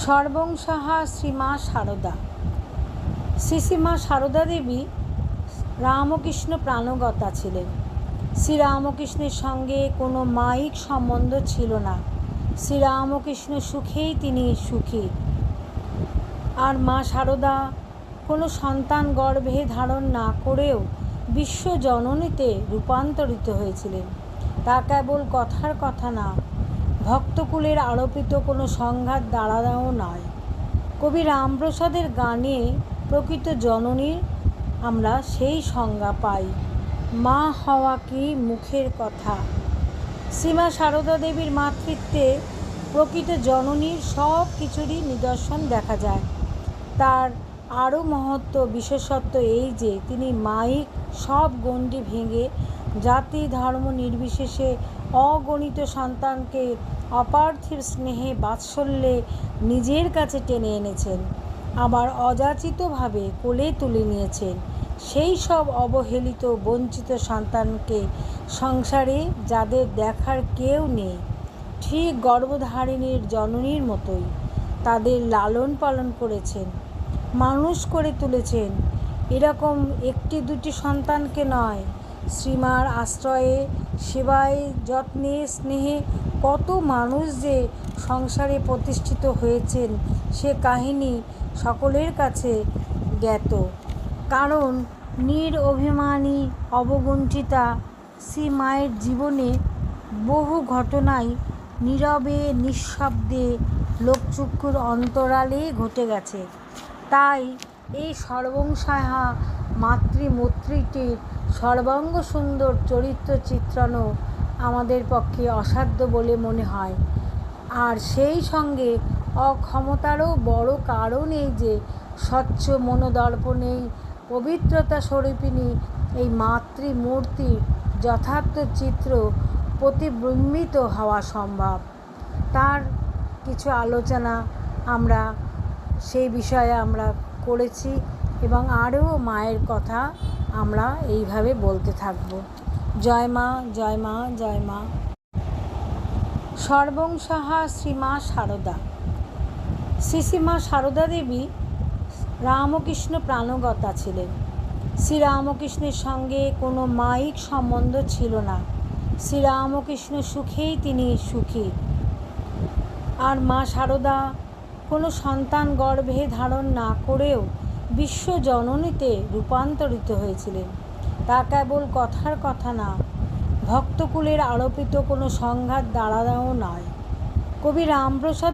সর্বংসাহা শ্রীমা সারদা। শ্রীমা সারদা দেবী রামকৃষ্ণ প্রাণগতা ছিলেন। শ্রীরামকৃষ্ণের সঙ্গে কোনো মায়িক সম্বন্ধ ছিল না। শ্রীরামকৃষ্ণ সুখেই তিনি সুখী। আর মা সারদা কোনো সন্তান গর্ভে ধারণ না করেও বিশ্বজননীতে রূপান্তরিত হয়েছিলেন। তা কেবল কথার কথা না, ভক্তকুলের আরোপিত কোনো সংঘাত দ্বারাও নয়। কবি রামপ্রসাদের গানে প্রকৃত জননীর আমরা সেই সংজ্ঞা পাই। মা হওয়া কি মুখের কথা। শ্রীমা সারদা দেবীর মাতৃত্বে প্রকৃত জননীর সব কিছুরই নিদর্শন দেখা যায়। তার আরও মহত্ব বিশেষত্ব এই যে তিনি মায়িক সব গণ্ডি ভেঙে জাতি ধর্ম নির্বিশেষে অগণিত সন্তানকে অপার্থিব স্নেহে বাৎসল্যে নিজের কাছে টেনে এনেছেন, আবার অযাচিতভাবে কোলে তুলে নিয়েছেন সেই সব অবহেলিত বঞ্চিত সন্তানকে, সংসারে যাদের দেখার কেউ নেই, ঠিক গর্ভধারিণীর জননীর মতোই তাদের লালন পালন করেছেন, মানুষ করে তুলেছেন। এরকম একটি দুটি সন্তানকে নয়, শ্রীমার আশ্রয়ে সেবায় যত্নে স্নেহে কত মানুষ যে সংসারে প্রতিষ্ঠিত হয়েছেন সে কাহিনী সকলের কাছে জ্ঞাত। কারণ নিরভিমানী অবগুণ্ঠিতা শ্রীমায়ের জীবনে বহু ঘটনাই নীরবে নিঃশব্দে লোকচক্ষুর অন্তরালে ঘটে গেছে। তাই এই সর্বংসাহা মাতৃমূর্তিটির সর্বাঙ্গ সুন্দর চরিত্র চিত্রণও আমাদের পক্ষে অসাধ্য বলে মনে হয়। আর সেই সঙ্গে অক্ষমতারও বড় কারণ এই যে স্বচ্ছ মনোদর্পণেই পবিত্রতা স্বরূপিণী এই মাতৃমূর্তির যথার্থ চিত্র প্রতিবিম্বিত হওয়া সম্ভব। তার কিছু আলোচনা আমরা সেই বিষয়ে আমরা করেছি এবং আরও মায়ের কথা আমরা এইভাবে বলতে থাকব। জয় মা, জয় মা, জয় মা। সর্বংসাহা শ্রীমা সারদা। শ্রীমা সারদা দেবী রামকৃষ্ণ প্রাণগতা ছিলেন। শ্রীরামকৃষ্ণের সঙ্গে কোনো মায়িক সম্বন্ধ ছিল না। শ্রীরামকৃষ্ণ সুখেই তিনি সুখী। আর মা সারদা কোনো সন্তান গর্ভে ধারণ না করেও বিশ্বজননীতে রূপান্তরিত হয়েছিলেন। তা কেবল কথার কথা না, ভক্তকুলের আরোপিত কোনো সংঘাত দ্বারাও নয়। কবি রামপ্রসাদ